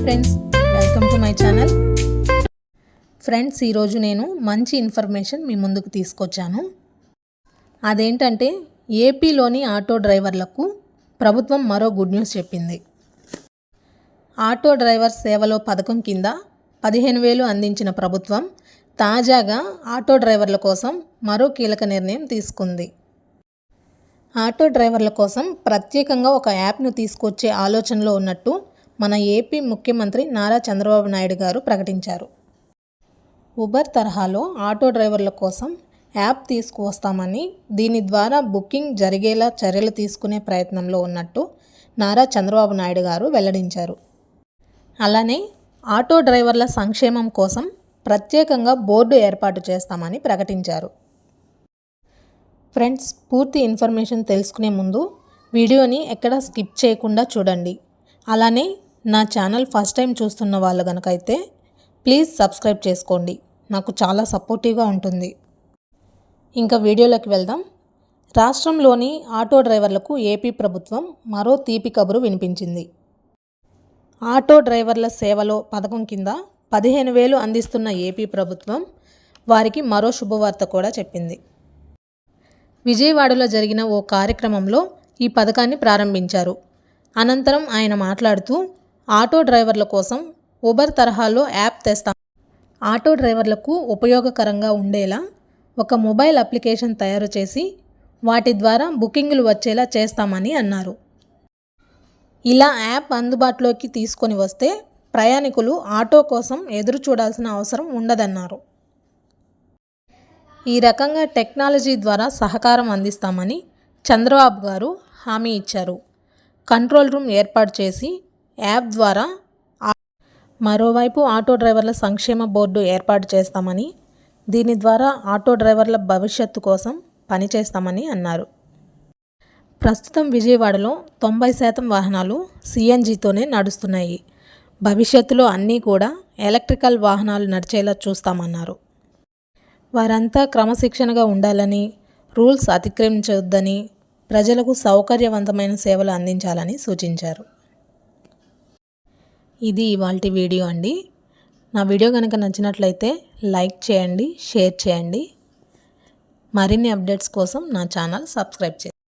Friends, welcome to my channel. Friends, ఈరోజు నేను మంచి ఇన్ఫర్మేషన్ మీ ముందుకు తీసుకొచ్చాను. అదేంటంటే ఏపీలోని ఆటో డ్రైవర్లకు ప్రభుత్వం మరో గుడ్ న్యూస్ చెప్పింది. ఆటో డ్రైవర్ సేవలో పథకం కింద 15,000 అందించిన ప్రభుత్వం తాజాగా ఆటో డ్రైవర్ల కోసం మరో కీలక నిర్ణయం తీసుకుంది. ఆటో డ్రైవర్ల కోసం ప్రత్యేకంగా ఒక యాప్ను తీసుకొచ్చే ఆలోచనలో ఉన్నట్టు మన ఏపీ ముఖ్యమంత్రి నారా చంద్రబాబు నాయుడు గారు ప్రకటించారు. ఉబర్ తరహాలో ఆటో డ్రైవర్ల కోసం యాప్ తీసుకువస్తామని, దీని ద్వారా బుకింగ్ జరిగేలా చర్యలు తీసుకునే ప్రయత్నంలో ఉన్నట్టు నారా చంద్రబాబు నాయుడు గారు వెల్లడించారు. అలానే ఆటో డ్రైవర్ల సంక్షేమం కోసం ప్రత్యేకంగా బోర్డు ఏర్పాటు చేస్తామని ప్రకటించారు. ఫ్రెండ్స్, పూర్తి ఇన్ఫర్మేషన్ తెలుసుకునే ముందు వీడియోని ఎక్కడా స్కిప్ చేయకుండా చూడండి. అలానే నా ఛానల్ ఫస్ట్ టైం చూస్తున్న వాళ్ళు కనుక అయితే ప్లీజ్ సబ్స్క్రైబ్ చేసుకోండి, నాకు చాలా సపోర్టివ్గా ఉంటుంది. ఇంకా వీడియోలోకి వెళ్దాం. రాష్ట్రంలోని ఆటో డ్రైవర్లకు ఏపీ ప్రభుత్వం మరో తీపి కబురు వినిపించింది. ఆటో డ్రైవర్ల సేవలో పథకం కింద 15,000 అందిస్తున్న ఏపీ ప్రభుత్వం వారికి మరో శుభవార్త కూడా చెప్పింది. విజయవాడలో జరిగిన ఓ కార్యక్రమంలో ఈ పథకాన్ని ప్రారంభించారు. అనంతరం ఆయన మాట్లాడుతూ ఆటో డ్రైవర్ల కోసం ఉబర్ తరహాలో యాప్ తెస్తాం, ఆటో డ్రైవర్లకు ఉపయోగకరంగా ఉండేలా ఒక మొబైల్ అప్లికేషన్ తయారు చేసి వాటి ద్వారా బుకింగ్లు వచ్చేలా చేస్తామని అన్నారు. ఇలా యాప్ అందుబాటులోకి తీసుకొని వస్తే ప్రయాణికులు ఆటో కోసం ఎదురు చూడాల్సిన అవసరం ఉండదన్నారు. ఈ రకంగా టెక్నాలజీ ద్వారా సహకారం అందిస్తామని చంద్రబాబు గారు హామీ ఇచ్చారు. కంట్రోల్ రూమ్ ఏర్పాటు చేసి యాప్ ద్వారా మరోవైపు ఆటో డ్రైవర్ల సంక్షేమ బోర్డు ఏర్పాటు చేస్తామని, దీని ద్వారా ఆటో డ్రైవర్ల భవిష్యత్తు కోసం పనిచేస్తామని అన్నారు. ప్రస్తుతం విజయవాడలో 90% వాహనాలు సిఎన్జితోనే నడుస్తున్నాయి. భవిష్యత్తులో అన్నీ కూడా ఎలక్ట్రికల్ వాహనాలు నడిచేలా చూస్తామన్నారు. వారంతా క్రమశిక్షణగా ఉండాలని, రూల్స్ అతిక్రమించవద్దని, ప్రజలకు సౌకర్యవంతమైన సేవలు అందించాలని సూచించారు. ఇది ఇవాల్టి వీడియో అండి. నా వీడియో కనుక నచ్చినట్లయితే లైక్ చేయండి, షేర్ చేయండి. మరిన్ని అప్డేట్స్ కోసం నా ఛానల్ సబ్స్క్రైబ్ చేయండి.